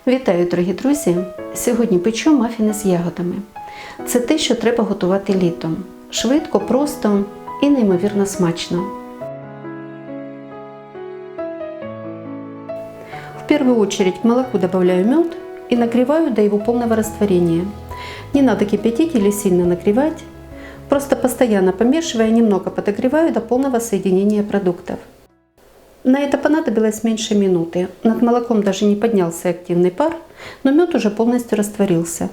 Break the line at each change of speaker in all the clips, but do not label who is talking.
Вітаю, дорогі друзі! Сьогодні печу мафіни з ягодами. Це те, що треба готувати літом. Швидко, просто і неймовірно смачно. В первую очередь к молоку добавляю мед и нагреваю до его полного растворения. Не надо кипятить или сильно нагревать. Просто постоянно помешивая, немного подогреваю до полного соединения продуктов. На это понадобилось меньше минуты. Над молоком даже не поднялся активный пар, но мед уже полностью растворился.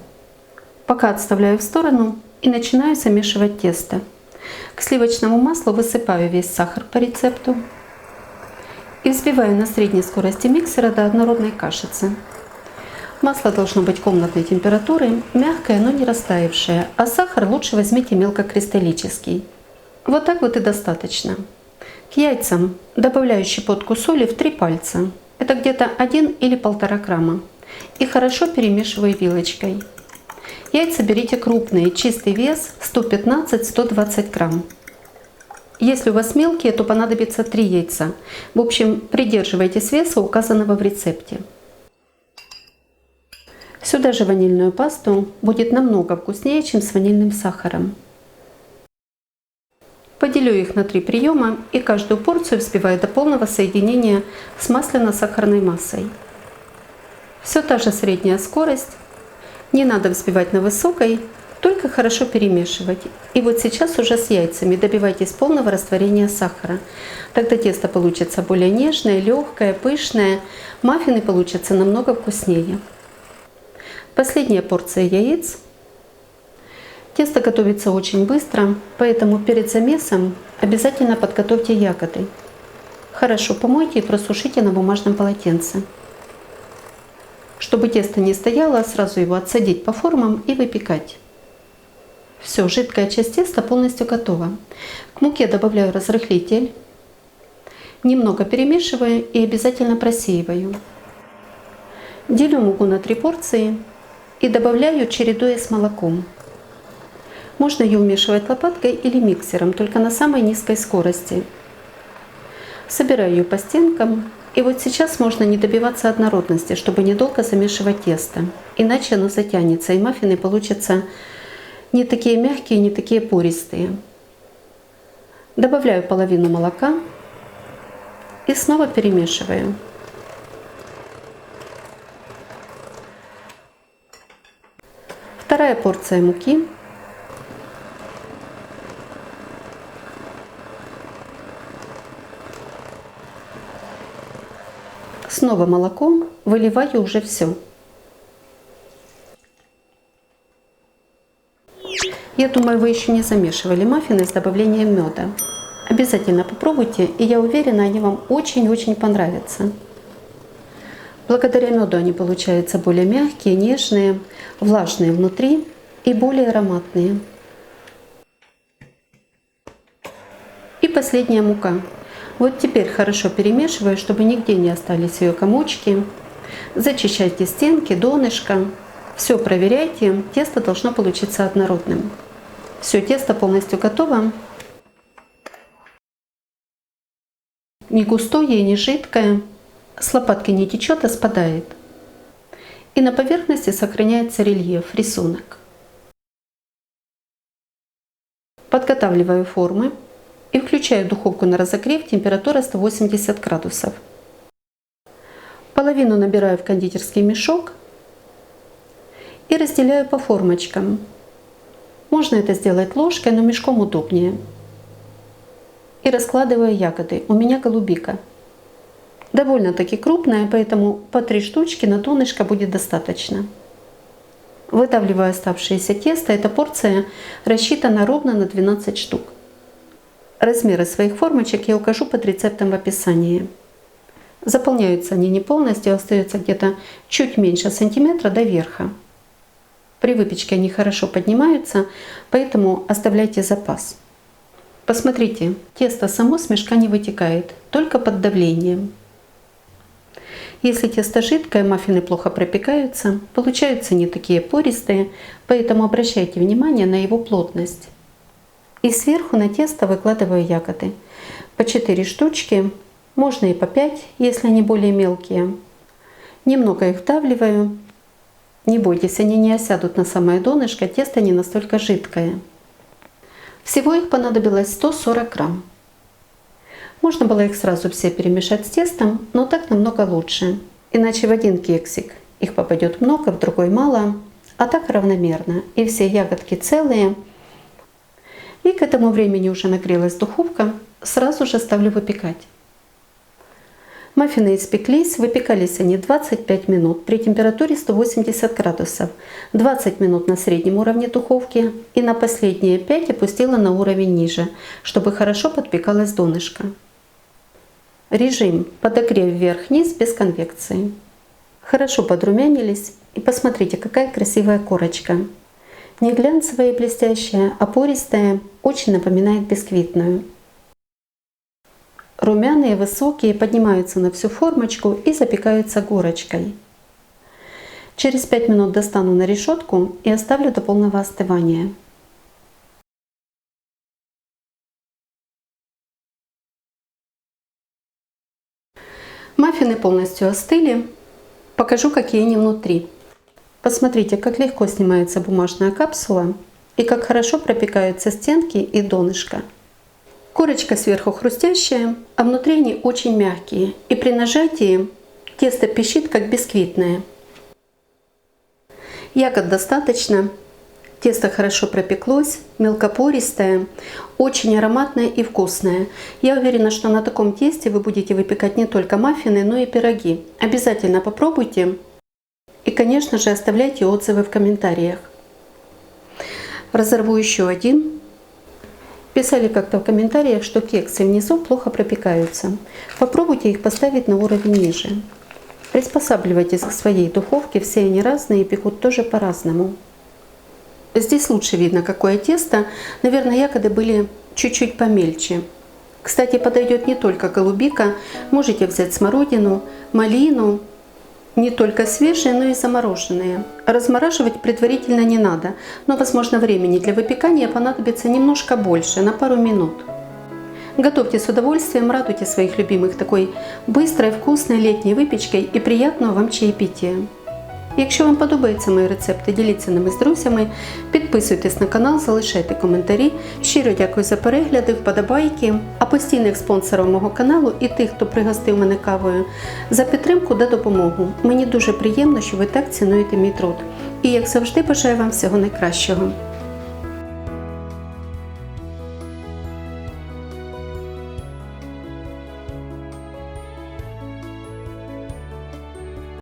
Пока отставляю в сторону и начинаю замешивать тесто. К сливочному маслу высыпаю весь сахар по рецепту и взбиваю на средней скорости миксера до однородной кашицы. Масло должно быть комнатной температуры, мягкое, но не растаявшее, а сахар лучше возьмите мелкокристаллический. Вот так вот и достаточно. К яйцам добавляю щепотку соли в 3 пальца. Это где-то 1 или 1,5 грамма. И хорошо перемешиваю вилочкой. Яйца берите крупные, чистый вес 115-120 грамм. Если у вас мелкие, то понадобится 3 яйца. В общем, придерживайтесь веса, указанного в рецепте. Сюда же ванильную пасту, будет намного вкуснее, чем с ванильным сахаром. Поделю их на 3 приема и каждую порцию взбиваю до полного соединения с масляно-сахарной массой. Все та же средняя скорость. Не надо взбивать на высокой, только хорошо перемешивать. И вот сейчас уже с яйцами добивайтесь полного растворения сахара. Тогда тесто получится более нежное, легкое, пышное. Маффины получатся намного вкуснее. Последняя порция яиц. Тесто готовится очень быстро, поэтому перед замесом обязательно подготовьте ягоды. Хорошо помойте и просушите на бумажном полотенце. Чтобы тесто не стояло, сразу его отсадить по формам и выпекать. Все, жидкая часть теста полностью готова. К муке добавляю разрыхлитель. Немного перемешиваю и обязательно просеиваю. Делю муку на 3 порции и добавляю, чередуя с молоком. Можно ее вмешивать лопаткой или миксером, только на самой низкой скорости. Собираю ее по стенкам. И вот сейчас можно не добиваться однородности, чтобы недолго замешивать тесто. Иначе оно затянется, и маффины получатся не такие мягкие, не такие пористые. Добавляю половину молока и снова перемешиваю. Вторая порция муки. Снова молоко, выливаю уже все. Я думаю, вы еще не замешивали маффины с добавлением меда. Обязательно попробуйте, и я уверена, они вам очень-очень понравятся. Благодаря меду они получаются более мягкие, нежные, влажные внутри и более ароматные. И последняя мука. Вот теперь хорошо перемешиваю, чтобы нигде не остались ее комочки. Зачищайте стенки, донышко. Все проверяйте. Тесто должно получиться однородным. Все, тесто полностью готово. Не густое и не жидкое. С лопатки не течет, а спадает. И на поверхности сохраняется рельеф, рисунок. Подготавливаю формы. И включаю духовку на разогрев, температура 180 градусов. Половину набираю в кондитерский мешок и разделяю по формочкам. Можно это сделать ложкой, но мешком удобнее. И раскладываю ягоды. У меня голубика. Довольно-таки крупная, поэтому по 3 штучки на донышко будет достаточно. Выдавливаю оставшееся тесто. Эта порция рассчитана ровно на 12 штук. Размеры своих формочек я укажу под рецептом в описании. Заполняются они не полностью, остается где-то чуть меньше сантиметра до верха. При выпечке они хорошо поднимаются, поэтому оставляйте запас. Посмотрите, тесто само с мешка не вытекает, только под давлением. Если тесто жидкое, маффины плохо пропекаются, получаются не такие пористые, поэтому обращайте внимание на его плотность. И сверху на тесто выкладываю ягоды. По 4 штучки, можно и по 5, если они более мелкие. Немного их вдавливаю. Не бойтесь, они не осядут на самое донышко, тесто не настолько жидкое. Всего их понадобилось 140 грамм. Можно было их сразу все перемешать с тестом, но так намного лучше. Иначе в один кексик их попадет много, в другой мало, а так равномерно. И все ягодки целые. И к этому времени уже нагрелась духовка, сразу же ставлю выпекать. Маффины испеклись, выпекались они 25 минут при температуре 180 градусов, 20 минут на среднем уровне духовки и на последние 5 опустила на уровень ниже, чтобы хорошо подпекалось донышко. Режим подогрев вверх-вниз без конвекции. Хорошо подрумянились, и посмотрите, какая красивая корочка. Не глянцевая и блестящая, а пористая, очень напоминает бисквитную. Румяные, высокие, поднимаются на всю формочку и запекаются горочкой. Через 5 минут достану на решетку и оставлю до полного остывания. Маффины полностью остыли. Покажу, какие они внутри. Посмотрите, как легко снимается бумажная капсула и как хорошо пропекаются стенки и донышко. Корочка сверху хрустящая, а внутри они очень мягкие. И при нажатии тесто пищит, как бисквитное. Ягод достаточно. Тесто хорошо пропеклось, мелкопористое, очень ароматное и вкусное. Я уверена, что на таком тесте вы будете выпекать не только маффины, но и пироги. Обязательно попробуйте. И, конечно же, оставляйте отзывы в комментариях. Разорву еще один. Писали как-то в комментариях, что кексы внизу плохо пропекаются. Попробуйте их поставить на уровень ниже. Приспосабливайтесь к своей духовке, все они разные и пекут тоже по-разному. Здесь лучше видно, какое тесто. Наверное, ягоды были чуть-чуть помельче. Кстати, подойдет не только голубика. Можете взять смородину, малину. Не только свежие, но и замороженные. Размораживать предварительно не надо, но, возможно, времени для выпекания понадобится немножко больше, на пару минут. Готовьте с удовольствием, радуйте своих любимых такой быстрой, вкусной літньою випічкою і приятного вам чаєпітія. Якщо вам подобаються мої рецепти, діліться ними з друзями, підписуйтесь на канал, залишайте коментарі. Щиро дякую за перегляди, вподобайки, а постійних спонсорів мого каналу і тих, хто пригостив мене кавою, за підтримку та допомогу. Мені дуже приємно, що ви так цінуєте мій труд. І як завжди бажаю вам всього найкращого.